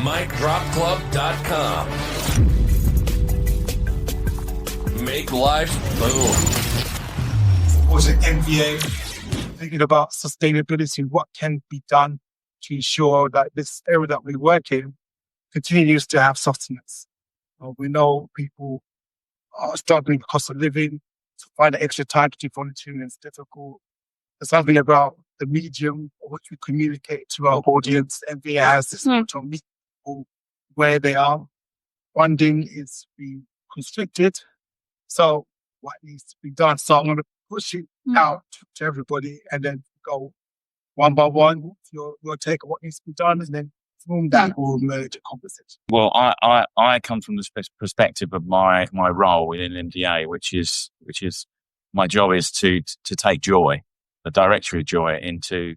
MicDropClub.com. Make life boom. Was it MBA thinking about sustainability? What can be done to ensure that this area that we work in continues to have sustenance? We know people are struggling with cost of living. To find the extra time to do volunteering is difficult. There's something about the medium of which we communicate to our audience. MBA has this to meet people where they are. Funding is being constricted. So what needs to be done? So I'm going to push it out to everybody and then go one by one. We'll take what needs to be done and then from that will emerge a conversation. Well, I come from the perspective of my role in MDA, which is my job is to take joy, the directory of joy into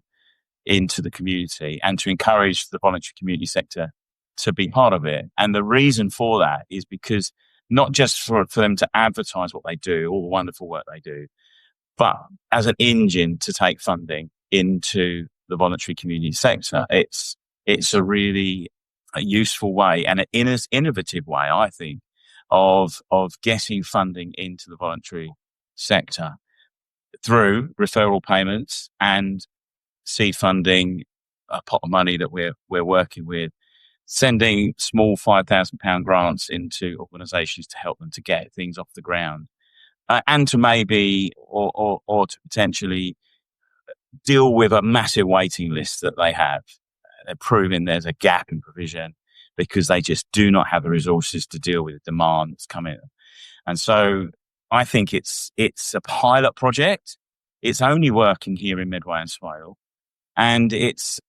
the community and to encourage the voluntary community sector to be part of it. And the reason for that is because not just for them to advertise what they do, all the wonderful work they do, but as an engine to take funding into the voluntary community sector. It's a really useful way and an innovative way, I think, of getting funding into the voluntary sector through referral payments and seed funding, a pot of money that we're working with, sending small £5,000 grants into organisations to help them to get things off the ground, and to maybe or to potentially deal with a massive waiting list that they have. They're proving there's a gap in provision because they just do not have the resources to deal with the demand that's coming. And so I think it's a pilot project. It's only working here in Medway and Swale, and it's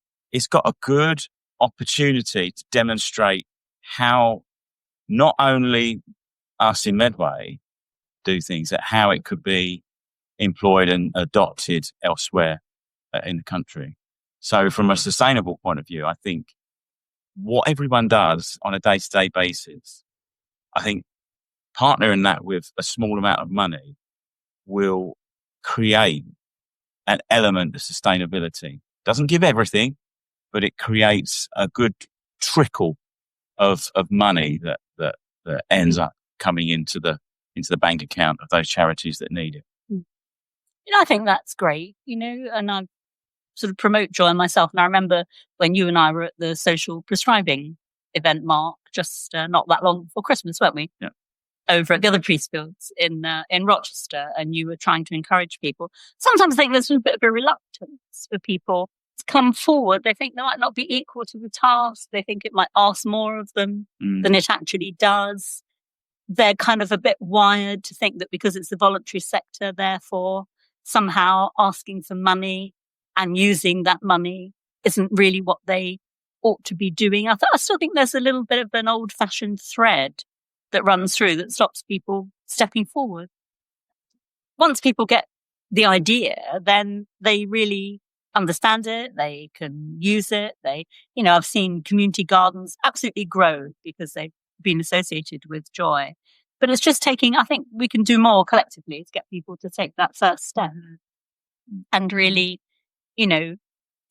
got a good opportunity to demonstrate how not only us in Medway do things, but how it could be employed and adopted elsewhere in the country. So from a sustainable point of view, I think what everyone does on a day-to-day basis, I think partnering that with a small amount of money will create an element of sustainability. Doesn't give everything, but it creates a good trickle of money that ends up coming into the bank account of those charities that need it. I think that's great, and I sort of promote joy myself. And I remember when you and I were at the social prescribing event, Mark, just not that long before Christmas, weren't we? Yeah. Over at the other Priestfields in Rochester, and you were trying to encourage people. Sometimes I think there's a bit of a reluctance for people to come forward. They think they might not be equal to the task. They think it might ask more of them than it actually does. They're kind of a bit wired to think that because it's the voluntary sector, therefore somehow asking for money and using that money isn't really what they ought to be doing. I still think there's a little bit of an old-fashioned thread that runs through that stops people stepping forward. Once people get the idea, then they really understand it. They can use it. I've seen community gardens absolutely grow because they've been associated with joy. But it's just I think we can do more collectively to get people to take that first step and really,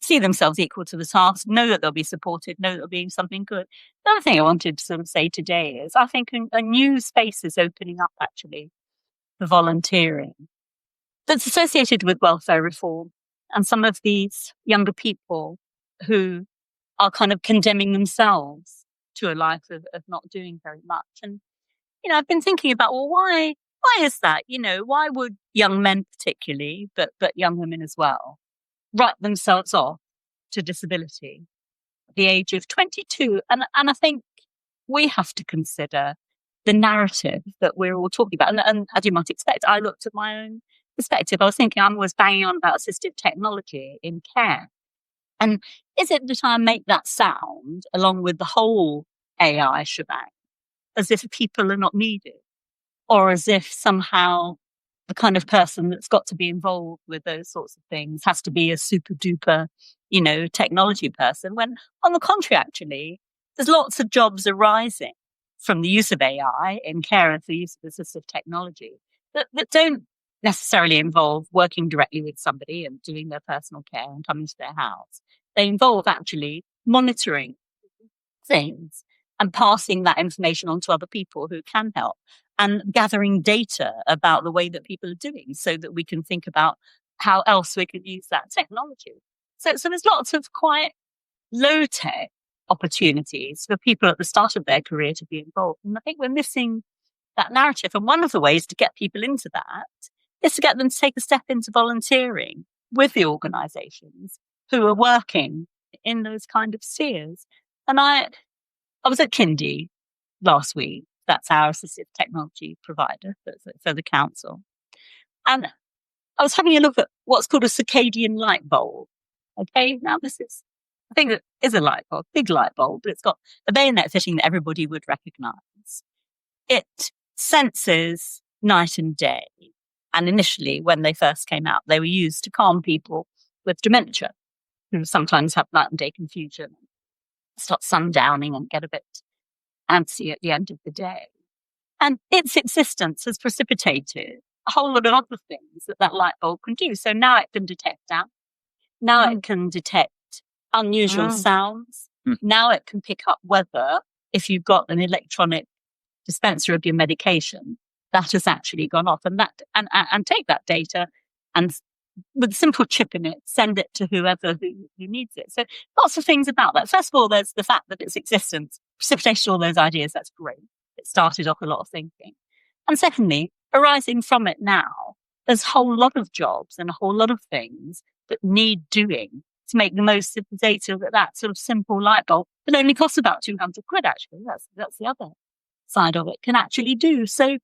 see themselves equal to the task, know that they'll be supported, know that they'll be something good. The other thing I wanted to sort of say today is I think a new space is opening up actually for volunteering that's associated with welfare reform and some of these younger people who are kind of condemning themselves to a life of not doing very much. And, I've been thinking about, well, why is that? Why would young men particularly, but young women as well, write themselves off to disability at the age of 22? And I think we have to consider the narrative that we're all talking about. And as you might expect, I looked at my own perspective. I was thinking I was banging on about assistive technology in care. And is it that I make that sound along with the whole AI shebang as if people are not needed, or as if somehow the kind of person that's got to be involved with those sorts of things has to be a super duper, technology person, when on the contrary, actually, there's lots of jobs arising from the use of AI in care and for the use of assistive technology that don't necessarily involve working directly with somebody and doing their personal care and coming to their house. They involve actually monitoring things and passing that information on to other people who can help, and gathering data about the way that people are doing so that we can think about how else we could use that technology. So there's lots of quite low-tech opportunities for people at the start of their career to be involved. And I think we're missing that narrative. And one of the ways to get people into that is to get them to take a step into volunteering with the organisations who are working in those kind of spheres. And I was at Kindy last week. That's our assistive technology provider for the council. And I was having a look at what's called a circadian light bulb. Okay, now I think it is a light bulb, big light bulb, but it's got a bayonet fitting that everybody would recognise. It senses night and day. And initially, when they first came out, they were used to calm people with dementia, who sometimes have night and day confusion, start sundowning and get a bit antsy at the end of the day. And its existence has precipitated a whole lot of other things that light bulb can do. So now it can detect sound. Now it can detect unusual sounds. Now it can pick up whether, if you've got an electronic dispenser of your medication, that has actually gone off, and take that data and with a simple chip in it, send it to whoever who needs it. So lots of things about that. First of all, there's the fact that its existence precipitated all those ideas. That's great. It started off a lot of thinking. And secondly, arising from it now, there's a whole lot of jobs and a whole lot of things that need doing to make the most of the data that sort of simple light bulb that only costs about 200 quid, actually. That's the other side of it, can actually do. So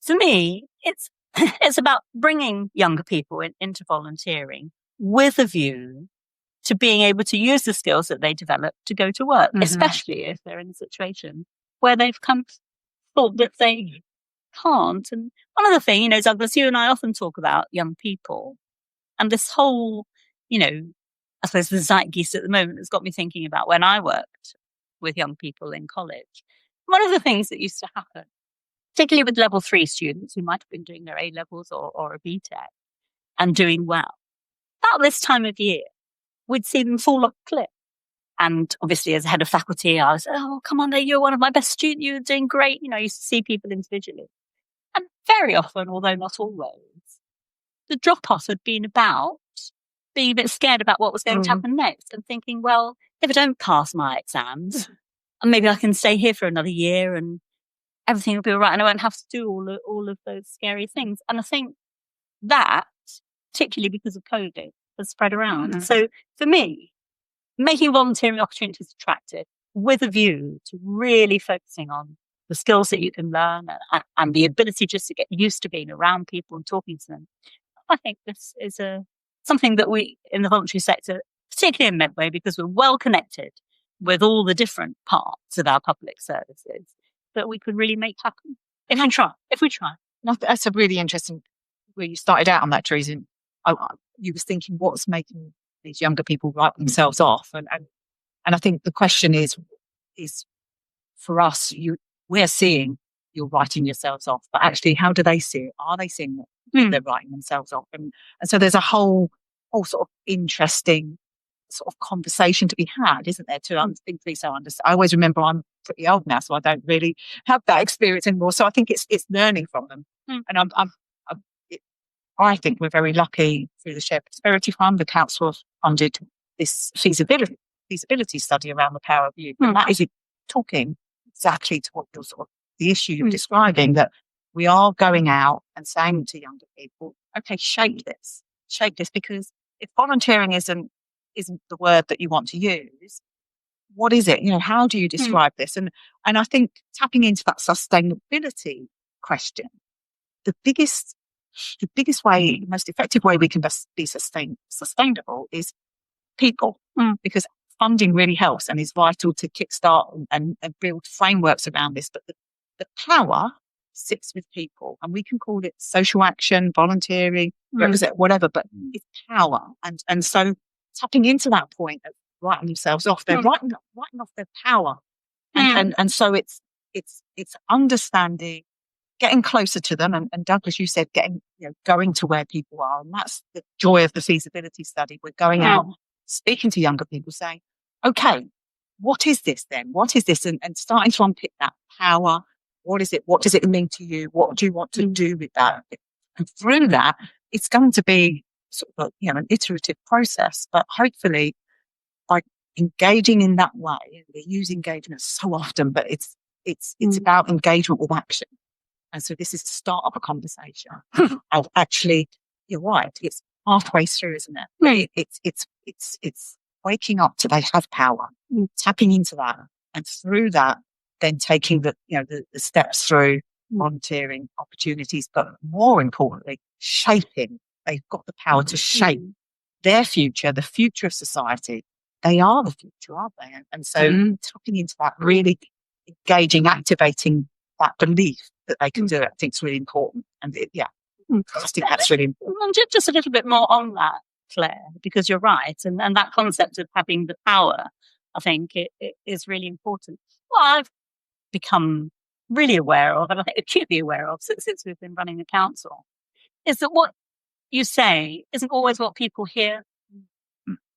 for me, it's about bringing younger people into volunteering with a view to being able to use the skills that they develop to go to work, especially if they're in a situation where they've thought that they can't. And one other thing, Douglas, you and I often talk about young people, and this whole, I suppose the zeitgeist at the moment has got me thinking about when I worked with young people in college. One of the things that used to happen, particularly with level 3 students who might have been doing their A-levels or a BTEC and doing well, about this time of year, we'd see them fall off a cliff. And obviously, as a head of faculty, I was, come on, you're one of my best students, you're doing great. I used to see people individually. And very often, although not always, the drop-off had been about being a bit scared about what was going to happen next and thinking, well, if I don't pass my exams, and maybe I can stay here for another year and everything will be all right and I won't have to do all of those scary things. And I think that, particularly because of COVID, has spread around. So for me, making volunteering opportunities attractive with a view to really focusing on the skills that you can learn and the ability just to get used to being around people and talking to them. I think this is something that we in the voluntary sector, particularly in Medway, because we're well connected with all the different parts of our public services, that we could really make happen if we try. That's a really interesting where you started out on that, Teresa. You was thinking what's making these younger people write themselves off, and I think the question is for us, we're seeing you're writing yourselves off, but actually, how do they see it? Are they seeing that they're writing themselves off? And so there's a whole sort of interesting sort of conversation to be had, isn't there? To think these so understand. I always remember I'm pretty old now, so I don't really have that experience anymore. So I think it's learning from them, and I think we're very lucky through the Shared Prosperity Fund. The council have funded this feasibility study around the power of youth, and that is talking exactly to what you're sort of the issue you're describing, that we are going out and saying to younger people, okay, shape this, because if volunteering isn't the word that you want to use, what is it? How do you describe this? And I think tapping into that sustainability question, the biggest way, most effective way we can best be sustainable is people, because funding really helps and is vital to kickstart and build frameworks around this. But the power sits with people, and we can call it social action, volunteering, represent whatever, but it's power. And so tapping into that point of writing themselves off, they're writing off their power. And so it's understanding, getting closer to them. And Douglas, you said going to where people are. And that's the joy of the feasibility study. We're going out, speaking to younger people, saying, okay, what is this then? What is this? And starting to unpick that power. What is it? What does it mean to you? What do you want to do with that? And through that, it's going to be sort of an iterative process, but hopefully by engaging in that way, we use engagement so often, but it's about engagement with action. And so this is the start of a conversation. Of actually, you're right. It's halfway through, isn't it? Right. It's waking up to they have power, tapping into that, and through that, then taking the steps through volunteering opportunities, but more importantly, shaping. They've got the power to shape their future, the future of society. They are the future, aren't they? And so tapping into that, really engaging, activating that belief that they can do it, I think is really important. And I think that's really important. Well, just a little bit more on that, Claire, because you're right. And that concept of having the power, I think it is really important. Well, I've become really aware of, and I think acutely aware of since we've been running the council, is that what you say isn't always what people hear.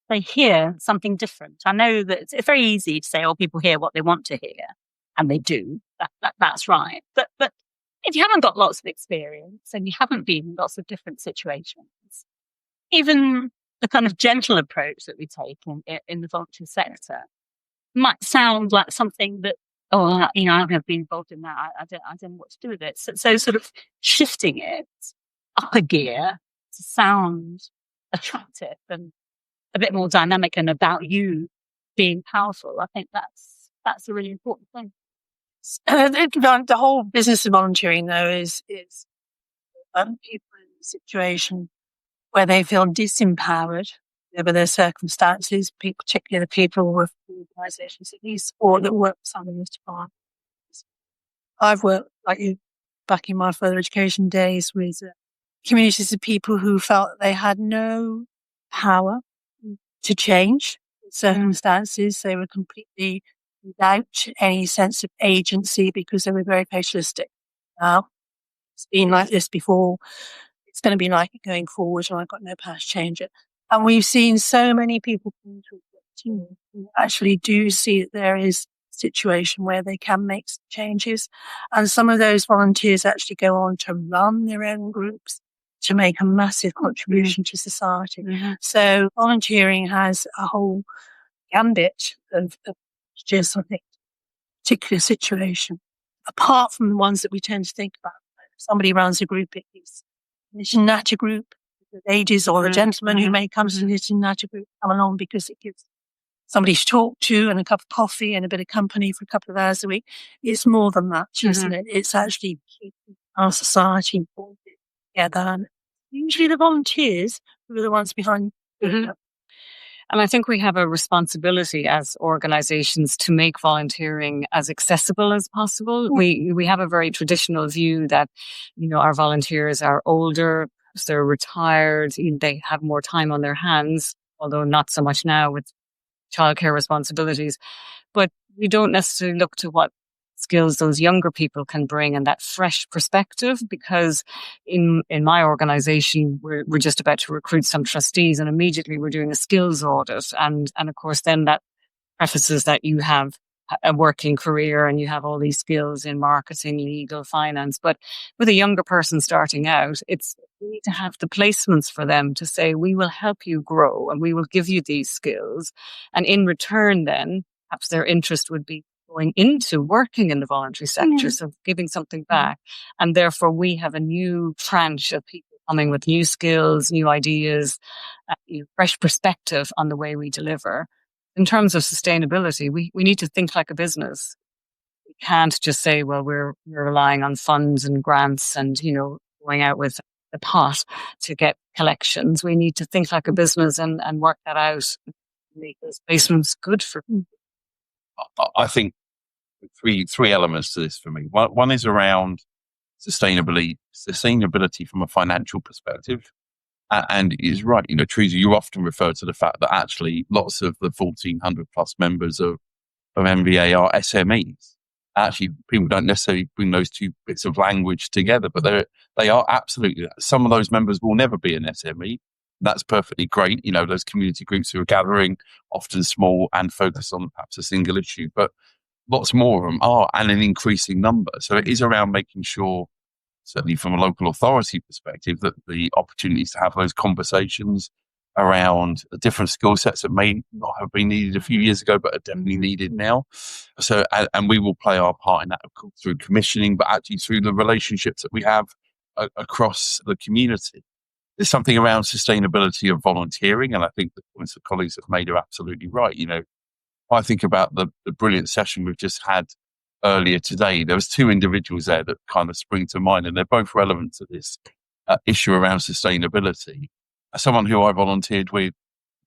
They hear something different. I know that it's very easy to say, oh, people hear what they want to hear, and they do. That's right. But if you haven't got lots of experience and you haven't been in lots of different situations, even the kind of gentle approach that we take in the voluntary sector might sound like something that, I've never been involved in that. I don't know what to do with it. So sort of shifting it up a gear to sound attractive and a bit more dynamic and about you being powerful. I think that's a really important thing. I think the whole business of volunteering, though, is people in a situation where they feel disempowered over their circumstances, particularly the people with organisations at least, or that work for some of those departments. I've worked, like you, back in my further education days, with communities of people who felt they had no power to change circumstances. They were completely without any sense of agency because they were very fatalistic. Now, it's been like this before. It's going to be like it going forward, and I've got no power to change it. And we've seen so many people come to a team who actually do see that there is a situation where they can make some changes. And some of those volunteers actually go on to run their own groups to make a massive contribution to society. Mm-hmm. So volunteering has a whole gambit of just something particular situation, apart from the ones that we tend to think about. If somebody runs a group, it's a nature group, the ladies or the gentleman who may come to the nature group come along because it gives somebody to talk to and a cup of coffee and a bit of company for a couple of hours a week. It's more than that, isn't it? It's actually keeping our society together. And usually the volunteers who are the ones behind. Mm-hmm. And I think we have a responsibility as organisations to make volunteering as accessible as possible. We have a very traditional view that, our volunteers are older, they're retired, they have more time on their hands, although not so much now with childcare responsibilities. But we don't necessarily look to what skills those younger people can bring and that fresh perspective, because in my organisation, we're just about to recruit some trustees, and immediately we're doing a skills audit. And of course, then that prefaces that you have a working career and you have all these skills in marketing, legal, finance. But with a younger person starting out, we need to have the placements for them to say, we will help you grow and we will give you these skills. And in return, then perhaps their interest would be going into working in the voluntary sector, so giving something back. And therefore, we have a new tranche of people coming with new skills, new ideas, fresh perspective on the way we deliver. In terms of sustainability, we need to think like a business. We can't just say, well, we're relying on funds and grants and, going out with a pot to get collections. We need to think like a business and work that out, make those placements good for people. I think three elements to this for me. One is around sustainability from a financial perspective. And it's right, Teresa, you often refer to the fact that actually lots of the 1,400 plus members of MVA are SMEs. Actually, people don't necessarily bring those two bits of language together, but they are absolutely, some of those members will never be an SME. That's perfectly great. You know, those community groups who are gathering, often small and focused on perhaps a single issue, but lots more of them are, and an increasing number. So it is around making sure, certainly from a local authority perspective, that the opportunities to have those conversations around different skill sets that may not have been needed a few years ago, but are definitely needed now. So, and we will play our part in that, of course, through commissioning, but actually through the relationships that we have across the community. There's something around sustainability of volunteering, and I think the points that colleagues have made are absolutely right. You know, I think about the brilliant session we've just had earlier today. There was 2 individuals there that kind of spring to mind, and they're both relevant to this issue around sustainability. Someone who I volunteered with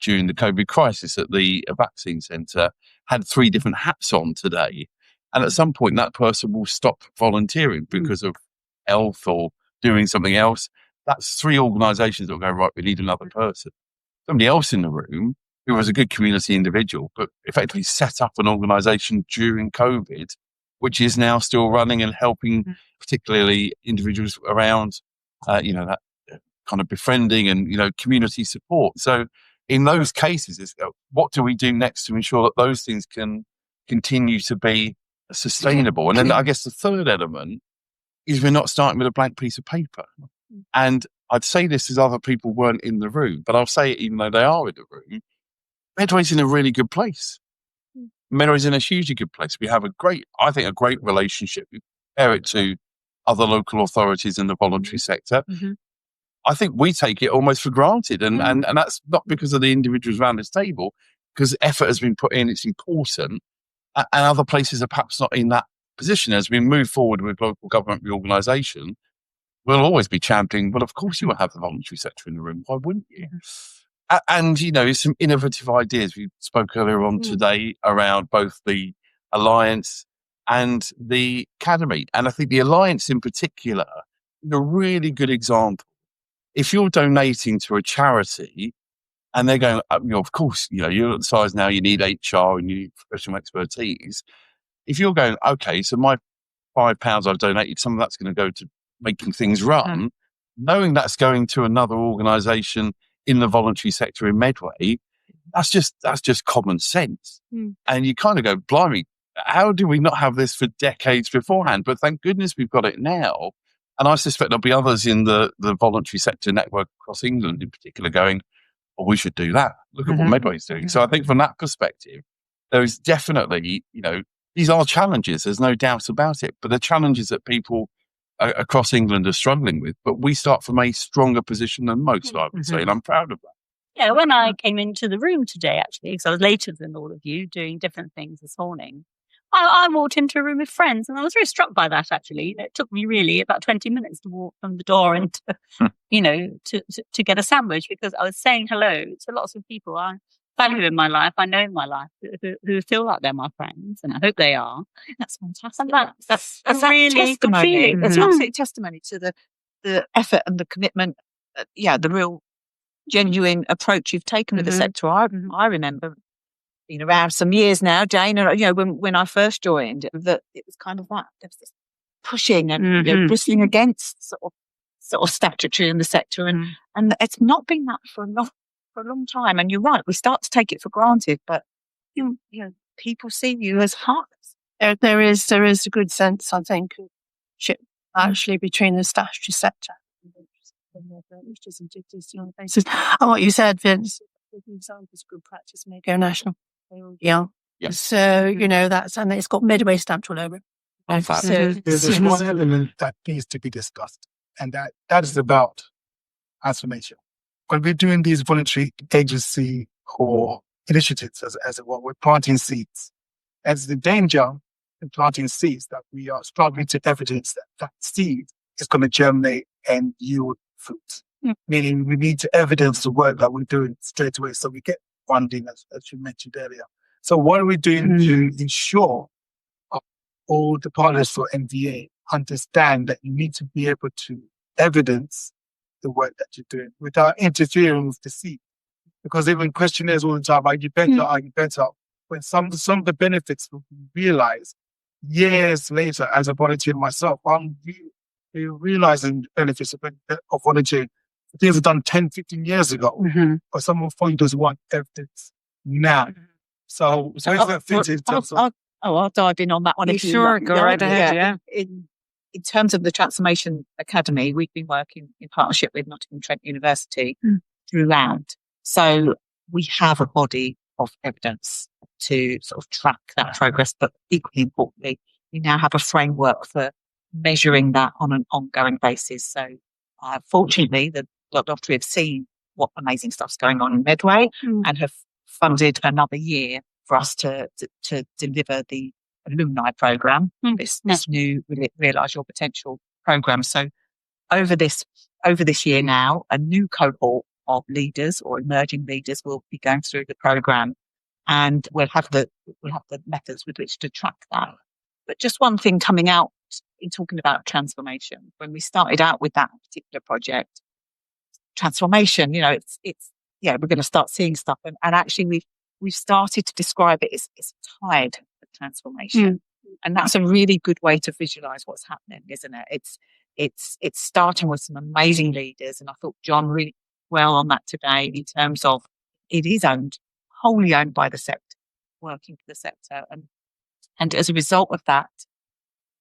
during the COVID crisis at the vaccine centre had 3 different hats on today. And at some point, that person will stop volunteering because of health or doing something else. That's 3 organisations that will go, right, we need another person. Somebody else in the room who was a good community individual, but effectively set up an organisation during COVID, which is now still running and helping particularly individuals around, that kind of befriending and, community support. So in those cases, it's what do we do next to ensure that those things can continue to be sustainable? And then I guess the third element is we're not starting with a blank piece of paper. And I'd say this as other people weren't in the room, but I'll say it even though they are in the room. Medway's in a really good place. Medway's in a hugely good place. We have a great relationship. We compare it to other local authorities in the voluntary sector. I think we take it almost for granted. And that's not because of the individuals around this table, because effort has been put in, it's important. And other places are perhaps not in that position. As we move forward with local government reorganisation, we'll always be championing, well, of course you will have the voluntary sector in the room. Why wouldn't you? And, some innovative ideas. We spoke earlier on today around both the Alliance and the Academy. And I think the Alliance in particular is a really good example. If you're donating to a charity and they're going, of course, you're at the size now, you need HR and you need professional expertise. If you're going, okay, so my £5 I've donated, some of that's going to go to making things run, knowing that's going to another organisation in the voluntary sector in Medway, that's just common sense. And you kind of go, blimey, how do we not have this for decades beforehand? But thank goodness we've got it now. And I suspect there'll be others in the voluntary sector network across England in particular going, well, we should do that. Look at what Medway's doing. So I think from that perspective, there is definitely, these are challenges. There's no doubt about it. But the challenges that people across England are struggling with. But we start from a stronger position than most, I would say. And I'm proud of that. Yeah, when I came into the room today, actually, because I was later than all of you doing different things this morning, I walked into a room with friends and I was very struck by that, actually. It took me really about 20 minutes to walk from the door into, to get a sandwich because I was saying hello to lots of people I value in my life, I know in my life, who feel like they're my friends, and I hope they are. That's fantastic. And that's a really good feeling. It's absolute testimony to the effort and the commitment, the real genuine approach you've taken with the sector. I remember being around some years now, Jane, when I first joined, that it was kind of like there was this pushing and bristling against sort of statutory in the sector, and it's not been that for a long time. And you're right, we start to take it for granted, but people see you as partners. There is a good sense, I think, of actually between the statutory sector and what you said, Vince. Examples of good practice may go national. Yeah. So that's, and it's got Medway stamped all over it. So there's one element that needs to be discussed, and that is about transformation. When we're doing these voluntary agency or initiatives, as it were, we're planting seeds. And the danger in planting seeds that we are struggling to evidence that seed is going to germinate and yield fruit. Meaning we need to evidence the work that we're doing straight away so we get funding, as you mentioned earlier. So what are we doing to ensure all the partners for MVA understand that you need to be able to evidence the work that you're doing without interfering with the seed? Because even questionnaires all the time, are you better? When some of the benefits will be realized years later as a volunteer myself, I'm realizing benefits of volunteering things were done 10, 15 years ago, but some of the funders want evidence now. So where's that fit in terms of... I'll dive in on that one. You If you sure, like. go right ahead, yeah. In terms of the Transformation Academy, we've been working in partnership with Nottingham Trent University throughout. So we have a body of evidence to sort of track that progress, but equally importantly, we now have a framework for measuring that on an ongoing basis. So fortunately, the lottery have seen what amazing stuff's going on in Medway and have funded another year for us to deliver the alumni program, this new Realise Your Potential program. So over this year now, a new cohort of leaders or emerging leaders will be going through the program, and we'll have the methods with which to track that. But just one thing coming out in talking about transformation, when we started out with that particular project, transformation, it's we're going to start seeing stuff, and actually we've started to describe it as a tide of transformation, and that's a really good way to visualize what's happening, isn't it? It's starting with some amazing leaders, and I thought John really well on that today in terms of it is wholly owned by the sector, working for the sector, and as a result of that,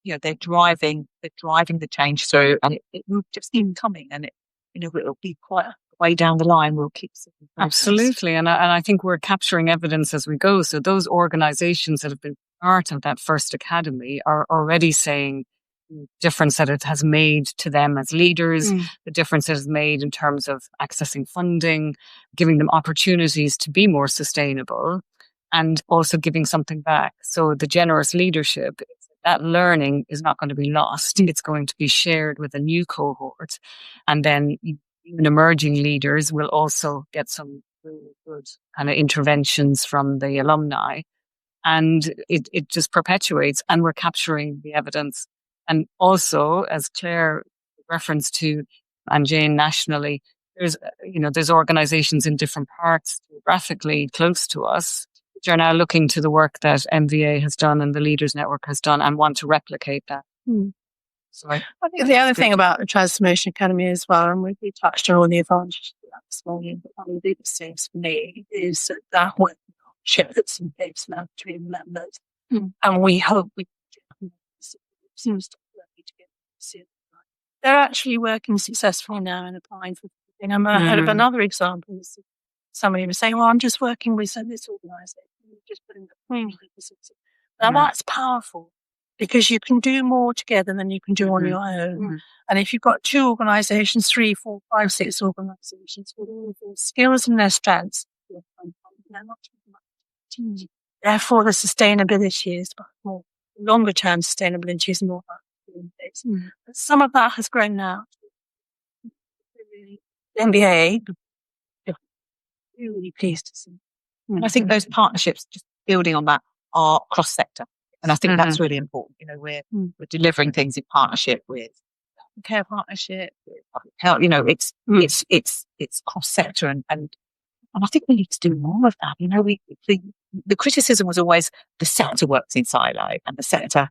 they're driving the change through, and it will just keep coming, and it'll be quite way down the line. We'll keep seeing absolutely, and I think we're capturing evidence as we go. So those organisations that have been part of that first academy are already saying the difference that it has made to them as leaders, the difference it has made in terms of accessing funding, giving them opportunities to be more sustainable, and also giving something back. So the generous leadership, that learning is not going to be lost. It's going to be shared with a new cohort. And then even emerging leaders will also get some really good kind of interventions from the alumni. And it just perpetuates, and we're capturing the evidence. And also, as Clare referenced to, and Jane nationally, there's organizations in different parts geographically close to us, which are now looking to the work that MVA has done and the Leaders Network has done and want to replicate that. So I think the other thing about the Transformation Academy as well, and we touched on all the advantages of that this morning, but one of the biggest things for me is that workship that's in place now between members. And we hope we they're actually working successfully now and applying for things. I'm ahead of another example. Somebody was saying, well, I'm just working with this organisation, just putting now that's powerful, because you can do more together than you can do on your own. And if you've got 2 organisations, 3, 4, 5, 6 organisations with all of their skills and their strengths, they're not too much. Therefore, the sustainability is much more. Longer term sustainability is more. Some of that has grown now. The MBA, really pleased to see. And I think those partnerships, just building on that, are cross sector. And I think that's really important. We're delivering things in partnership with care partnership, with public health. It's cross sector, and I think we need to do more of that. The criticism was always the sector works in silo, and the sector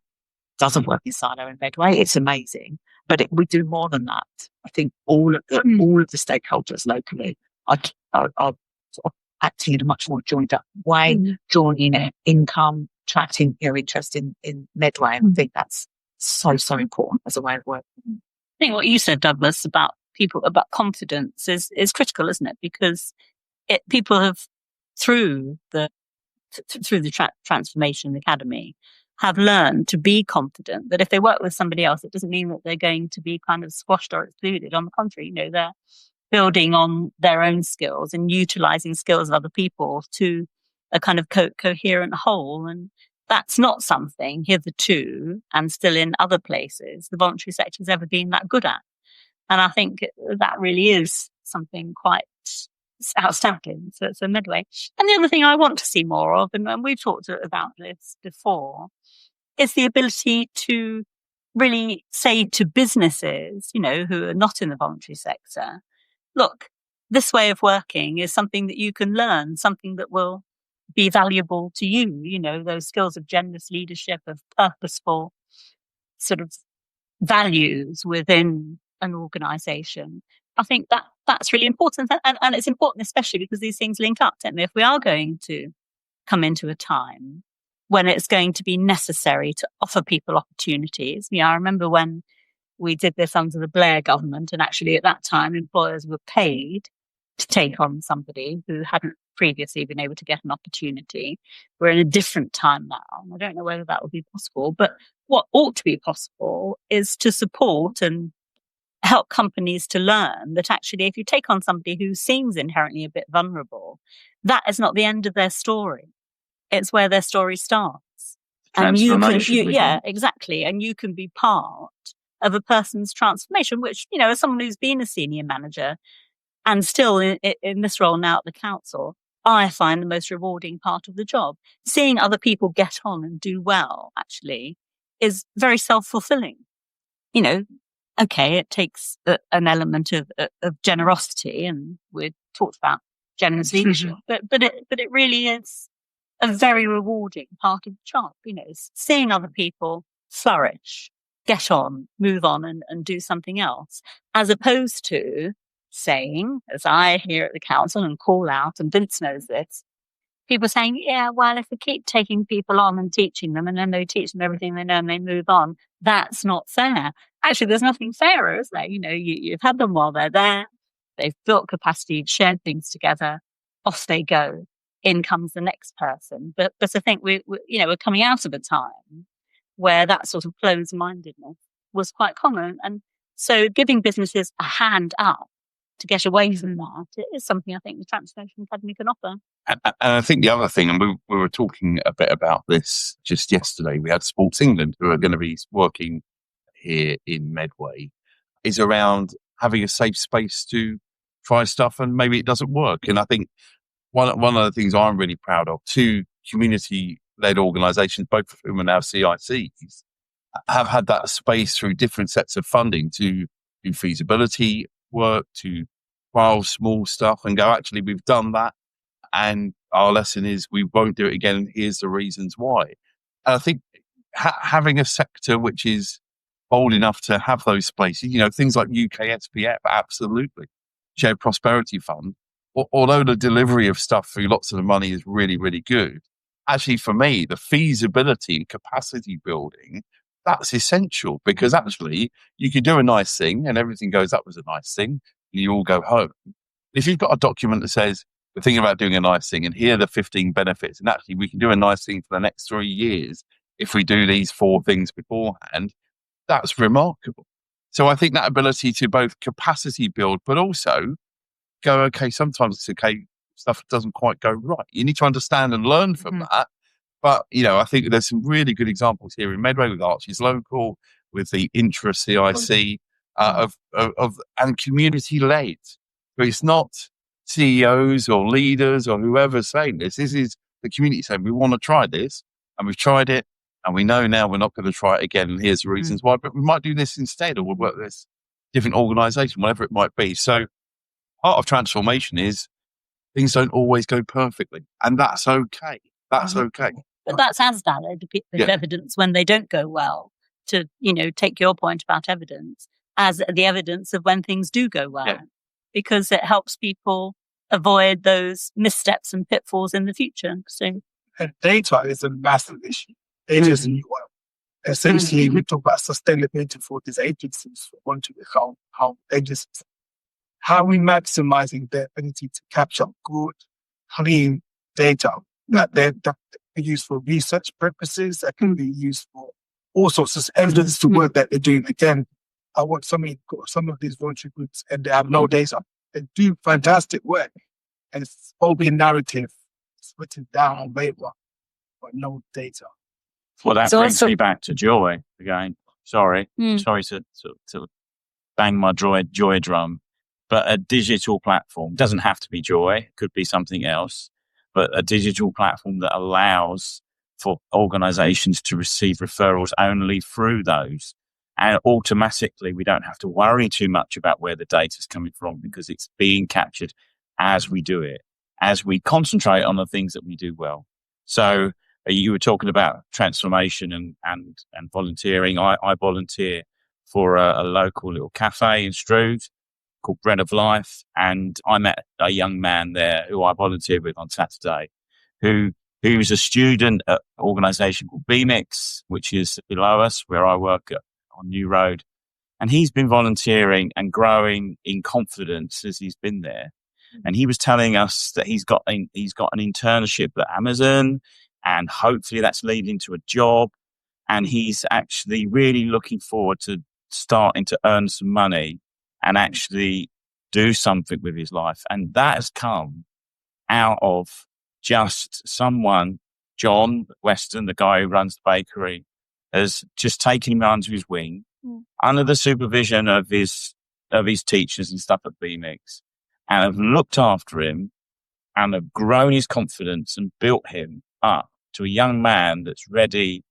doesn't work in silo in Medway. It's amazing, but we do more than that. I think all of the stakeholders locally are sort of acting in a much more joined up way, drawing in income, attracting interest in Medway, and I think that's so important as a way of working. I think what you said, Douglas, about confidence is critical, isn't it? Because people have through the Transformation Academy have learned to be confident that if they work with somebody else, it doesn't mean that they're going to be kind of squashed or excluded. On the contrary, they're building on their own skills and utilizing skills of other people to a kind of coherent whole. And that's not something hitherto, and still in other places, the voluntary sector has ever been that good at. And I think that really is something quite outstanding. So Medway. And the other thing I want to see more of, and we've talked about this before, is the ability to really say to businesses, who are not in the voluntary sector, look, this way of working is something that you can learn, something that will be valuable to you, those skills of generous leadership, of purposeful sort of values within an organisation. I think that's really important. And it's important, especially because these things link up, don't they? If we are going to come into a time when it's going to be necessary to offer people opportunities. I remember when we did this under the Blair government, and actually at that time, employers were paid to take on somebody who hadn't previously been able to get an opportunity. We're in a different time now. I don't know whether that would be possible, but what ought to be possible is to support and help companies to learn that actually if you take on somebody who seems inherently a bit vulnerable, that is not the end of their story. It's where their story starts. And you can, exactly. And you can be part of a person's transformation, which, as someone who's been a senior manager and still in this role now at the council, I find the most rewarding part of the job. Seeing other people get on and do well actually is very self-fulfilling. Okay, it takes an element of generosity, and we talked about generous leadership, but it really is a very rewarding part of the job. Seeing other people flourish, get on, move on, and do something else, as opposed to saying, as I hear at the council and call out, and Vince knows this, people saying, yeah, well, if we keep taking people on and teaching them, and then they teach them everything they know and they move on, that's not fair. Actually, there's nothing fairer, is there? You've had them while they're there. They've built capacity, shared things together. Off they go. In comes the next person. But I think we're coming out of a time where that sort of closed-mindedness was quite common. And so giving businesses a hand up to get away from that is something I think the Transformation Academy can offer. And I think the other thing, and we were talking a bit about this just yesterday, we had Sports England who are going to be working here in Medway, is around having a safe space to try stuff and maybe it doesn't work. And I think one of the things I'm really proud of, two community-led organisations, both of whom are now CICs, have had that space through different sets of funding to do feasibility work, to trial small stuff and go, actually, we've done that. And our lesson is we won't do it again. And here's the reasons why. And I think having a sector which is bold enough to have those spaces, things like UK SPF, absolutely. Shared Prosperity Fund, although the delivery of stuff through lots of the money is really, really good. Actually, for me, the feasibility and capacity building, that's essential because actually you can do a nice thing and everything goes up as a nice thing and you all go home. If you've got a document that says, we're thinking about doing a nice thing and here are the 15 benefits, and actually we can do a nice thing for the next 3 years if we do these 4 things beforehand, that's remarkable. So I think that ability to both capacity build, but also go, okay, sometimes it's okay, stuff doesn't quite go right. You need to understand and learn from that. But, I think there's some really good examples here in Medway with Archie's Local, with the intra-CIC and community-led. But it's not CEOs or leaders or whoever's saying this. This is the community saying, we want to try this, and we've tried it, and we know now we're not going to try it again, and here's the reasons why, but we might do this instead, or we'll work with this different organisation, whatever it might be. So part of transformation is things don't always go perfectly, and that's okay. That's okay. But that's as valid as evidence when they don't go well, to, take your point about evidence as the evidence of when things do go well, because it helps people avoid those missteps and pitfalls in the future. So, and data is a massive issue. Data is a new one. Essentially, we talk about sustainability for these agencies, for want to become how agencies. How are we maximizing their ability to capture good, clean data that they used for research purposes, that can be used for all sorts of evidence to work that they're doing. Again, I want some of these voluntary groups and they have no data. They do fantastic work. And it's all been narrative. It's written down on paper, but no data. Well, that brings me back to joy again. Sorry to bang my joy drum. But a digital platform doesn't have to be joy. It could be something else. But a digital platform that allows for organizations to receive referrals only through those. And automatically, we don't have to worry too much about where the data is coming from because it's being captured as we do it, as we concentrate on the things that we do well. So you were talking about transformation and volunteering. I volunteer for a local little cafe in Strood called Bread of Life, and I met a young man there who I volunteered with on Saturday, who was a student at an organisation called BMIX, which is below us where I work on New Road. And he's been volunteering and growing in confidence as he's been there. And he was telling us that he's got an internship at Amazon, and hopefully that's leading to a job. And he's actually really looking forward to starting to earn some money and actually do something with his life. And that has come out of just someone, John Weston, the guy who runs the bakery, has just taken him under his wing, under the supervision of his teachers and stuff at BMIX, and have looked after him and have grown his confidence and built him up to a young man that's ready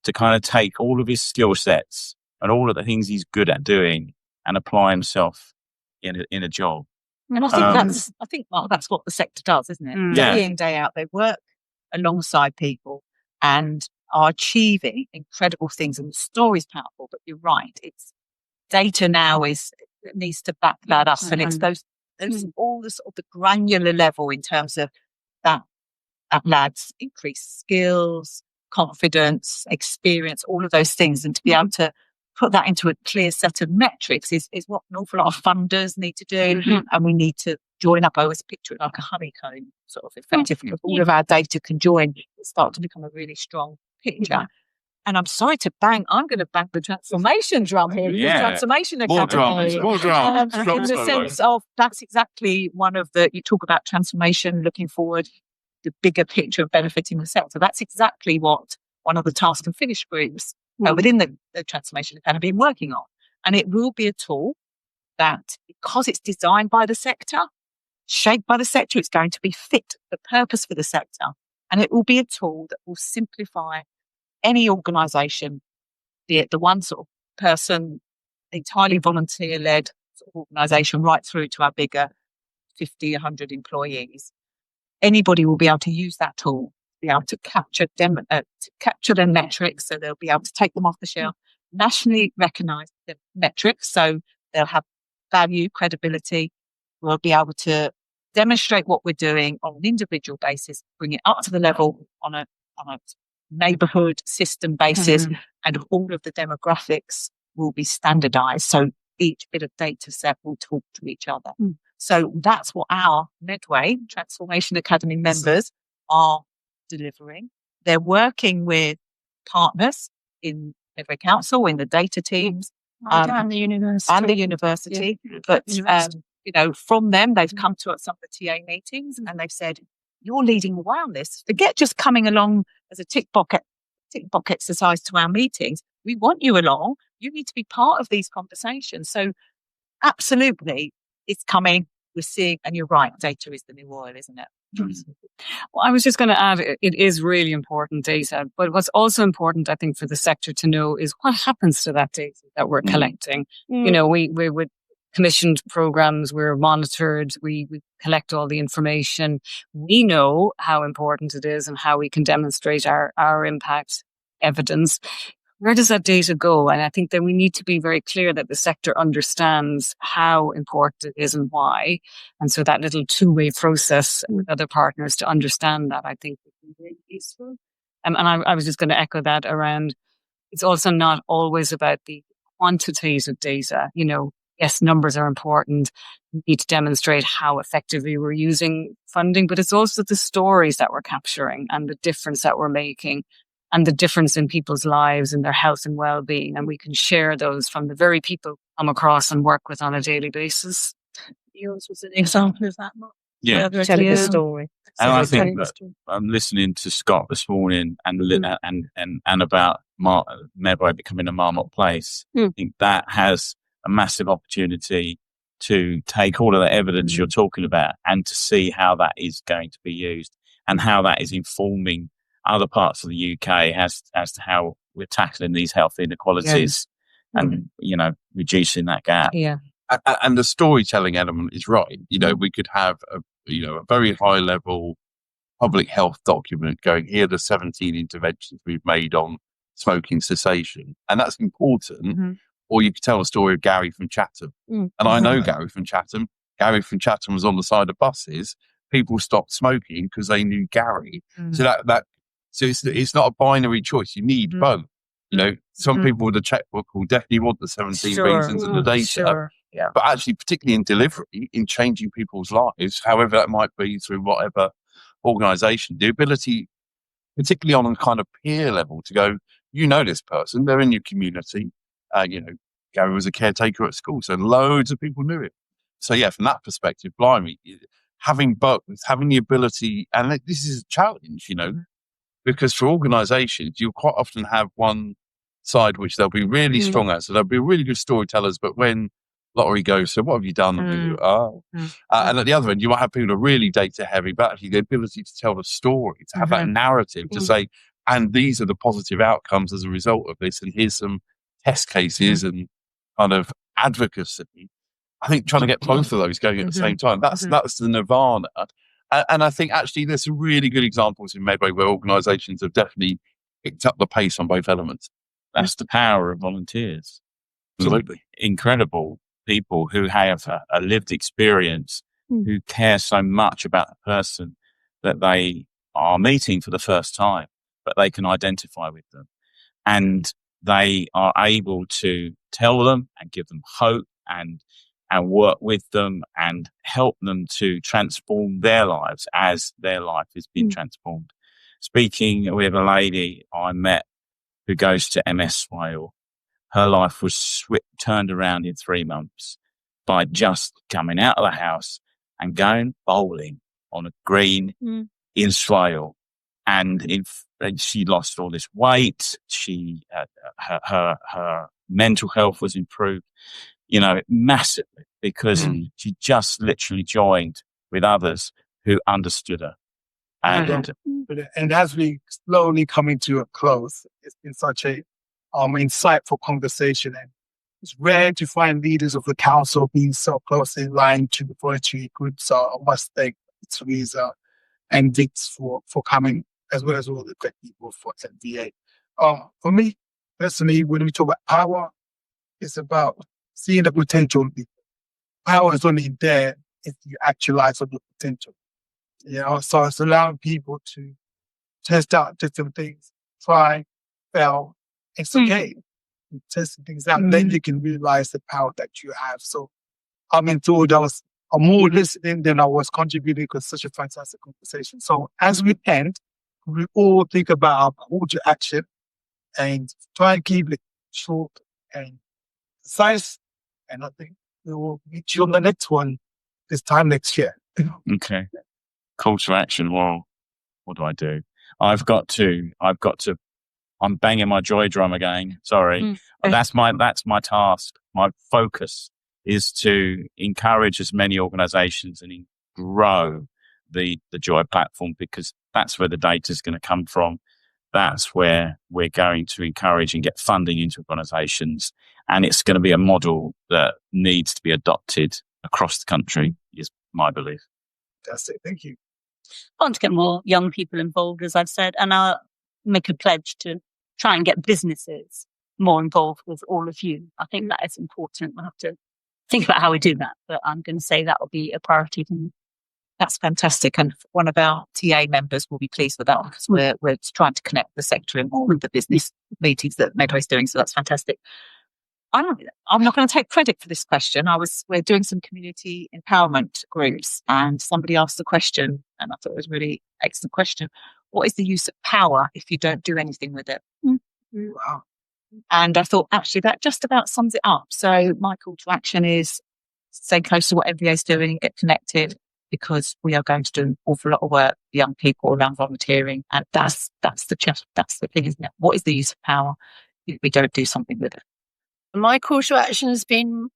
to kind of take all of his skill sets and all of the things he's good at doing and apply himself in a job. And I think Mark, that's what the sector does, isn't it? Yeah. Day in, day out, they work alongside people and are achieving incredible things. And the story's powerful, but you're right. It's data now it needs to back that up. And it's those all the sort of the granular level in terms of that lads increase skills, confidence, experience, all of those things. And to be able to put that into a clear set of metrics is what an awful lot of funders need to do. And we need to join up. I always picture it like a honeycomb sort of effective. If all of our data can join, it start to become a really strong picture. And I'm sorry to bang, I'm going to bang the transformation drum here. Yeah. The Transformation Academy. More drums. In the sense of, that's exactly one of you talk about transformation, looking forward, the bigger picture of benefiting the sector. That's exactly what one of the task and finish groups within the Transformation Academy been working on. And it will be a tool that, because it's designed by the sector, shaped by the sector, it's going to be fit for purpose for the sector. And it will be a tool that will simplify any organisation, be it the one sort of person, entirely volunteer-led sort of organisation, right through to our bigger 50, 100 employees. Anybody will be able to use that tool, be able to capture their metrics, so they'll be able to take them off the shelf, nationally recognise the metrics, so they'll have value, credibility. We'll be able to demonstrate what we're doing on an individual basis, bring it up to the level on a neighbourhood system basis, and all of the demographics will be standardised. So each bit of data set will talk to each other. So that's what our Medway Transformation Academy members are delivering. They're working with partners in Medway Council, in the data teams, and the university. But from them, they've come to some of the TA meetings and they've said, "You're leading the way on this. Forget just coming along as a tick box exercise to our meetings. We want you along. You need to be part of these conversations." So absolutely, it's coming. We're seeing, and you're right, data is the new oil, isn't it? Well, I was just going to add, it is really important data, but what's also important, I think, for the sector to know is what happens to that data that we're collecting. You know, we with commissioned programs, we're monitored, we collect all the information. We know how important it is and how we can demonstrate our impact evidence. Where does that data go? And I think that we need to be very clear that the sector understands how important it is and why. And so that little two-way process with other partners to understand that, I think, would be really useful. And I was just going to echo that around, it's also not always about the quantitative data. You know, yes, numbers are important. We need to demonstrate how effectively we're using funding, but it's also the stories that we're capturing and the difference that we're making, and the difference in people's lives and their health and well-being. And we can share those from the very people we come across and work with on a daily basis. Yours was an example of that, Mark. Yeah. Telling the story. And I think that I'm listening to Scott this morning and about Medway becoming a Marmot place. I think that has a massive opportunity to take all of the evidence you're talking about and to see how that is going to be used and how that is informing other parts of the UK as to how we're tackling these health inequalities and, reducing that gap. Yeah. And the storytelling element is right. You know, we could have a very high level public health document going, here are the 17 interventions we've made on smoking cessation. And that's important. Or you could tell a story of Gary from Chatham. And I know Gary from Chatham. Gary from Chatham was on the side of buses. People stopped smoking because they knew Gary. So it's not a binary choice. You need both. Some people with a checkbook will definitely want the 17 reasons and the data. Sure. Yeah. But actually, particularly in delivery, in changing people's lives, however that might be through whatever organisation, the ability, particularly on a kind of peer level, to go, this person, they're in your community. Gary was a caretaker at school, so loads of people knew him. So yeah, from that perspective, blimey, having both, having the ability, and this is a challenge, because for organisations, you'll quite often have one side which they'll be really strong at. So they'll be really good storytellers, but when lottery goes, so what have you done? And at the other end, you might have people who are really data heavy, but actually the ability to tell the story, to have that narrative, to say, and these are the positive outcomes as a result of this, and here's some test cases and kind of advocacy. I think trying to get both of those going at the same time, that's the nirvana. And I think actually there's some really good examples in Medway where organisations have definitely picked up the pace on both elements. That's the power of volunteers. Absolutely. Incredible people who have a lived experience, who care so much about the person that they are meeting for the first time, but they can identify with them. And they are able to tell them and give them hope and work with them and help them to transform their lives as their life has been transformed. Speaking with a lady I met who goes to MS Swale, her life was turned around in 3 months by just coming out of the house and going bowling on a green in Swale. And she lost all this weight. She her mental health was improved, massively, because she just literally joined with others who understood her. And as we slowly coming to a close, it's been such a insightful conversation, and it's rare to find leaders of the council being so closely aligned to the voluntary groups. So I must thank Teresa and Dix for coming, as well as all the great people for MVA. For me, personally, when we talk about power, it's about seeing the potential in people. Power is only there if you actualize on the potential. So it's allowing people to test out different things, try, fail. It's okay. You test things out, then you can realize the power that you have. So I'm more listening than I was contributing, because it's such a fantastic conversation. So as we end, we all think about our call to action and try and keep it short and concise. And I think we will meet you on the next one this time next year. Okay. Call to action. Well, what do I do? I'm banging my joy drum again. Sorry. That's my task. My focus is to encourage as many organizations and grow the Joy platform, because that's where the data is going to come from. That's where we're going to encourage and get funding into organizations. And it's going to be a model that needs to be adopted across the country, is my belief. That's it. Thank you. I want to get more young people involved, as I've said, and I'll make a pledge to try and get businesses more involved with all of you. I think that is important. We'll have to think about how we do that, but I'm going to say that will be a priority for me. That's fantastic. And one of our TA members will be pleased with that one, because we're trying to connect the sector in all of the business meetings that Medway's doing. So that's fantastic. I'm not going to take credit for this question. We're doing some community empowerment groups, and somebody asked the question, and I thought it was a really excellent question. What is the use of power if you don't do anything with it? Wow. And I thought, actually, that just about sums it up. So my call to action is stay close to what MVA is doing and get connected, because we are going to do an awful lot of work with young people around volunteering. And that's the thing, isn't it? What is the use of power if we don't do something with it? My call to action has been,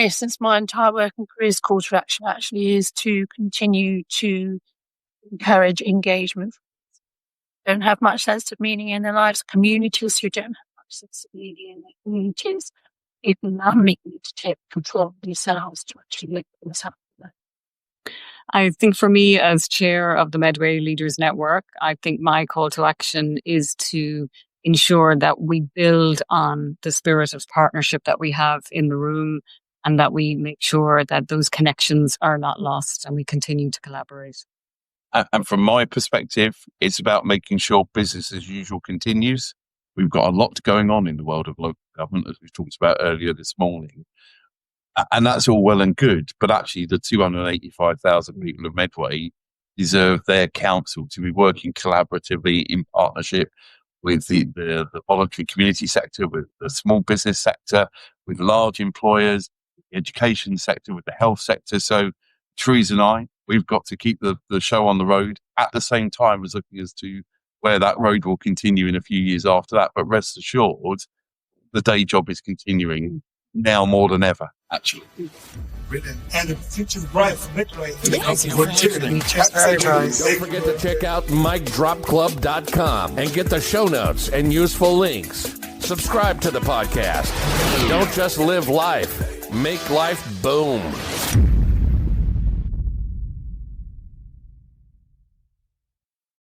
since my entire working career's call to action actually is to continue to encourage engagement. Don't have much sense of meaning in their lives, communities who don't have much sense of meaning in their communities. People now need to take control of themselves to actually make things happen. I think for me, as chair of the Medway Leaders Network, I think my call to action is to ensure that we build on the spirit of partnership that we have in the room, and that we make sure that those connections are not lost and we continue to collaborate. And from my perspective, it's about making sure business as usual continues. We've got a lot going on in the world of local government, as we talked about earlier this morning. And that's all well and good, but actually the 285,000 people of Medway deserve their council to be working collaboratively in partnership with the voluntary community sector, with the small business sector, with large employers, the education sector, with the health sector. So Teresa and I, we've got to keep the show on the road at the same time as looking as to where that road will continue in a few years after that. But rest assured, the day job is continuing now more than ever, actually. And the future's bright for Medway. Don't forget to check out micdropclub.com and get the show notes and useful links. Subscribe to the podcast. Don't just live life, make life boom.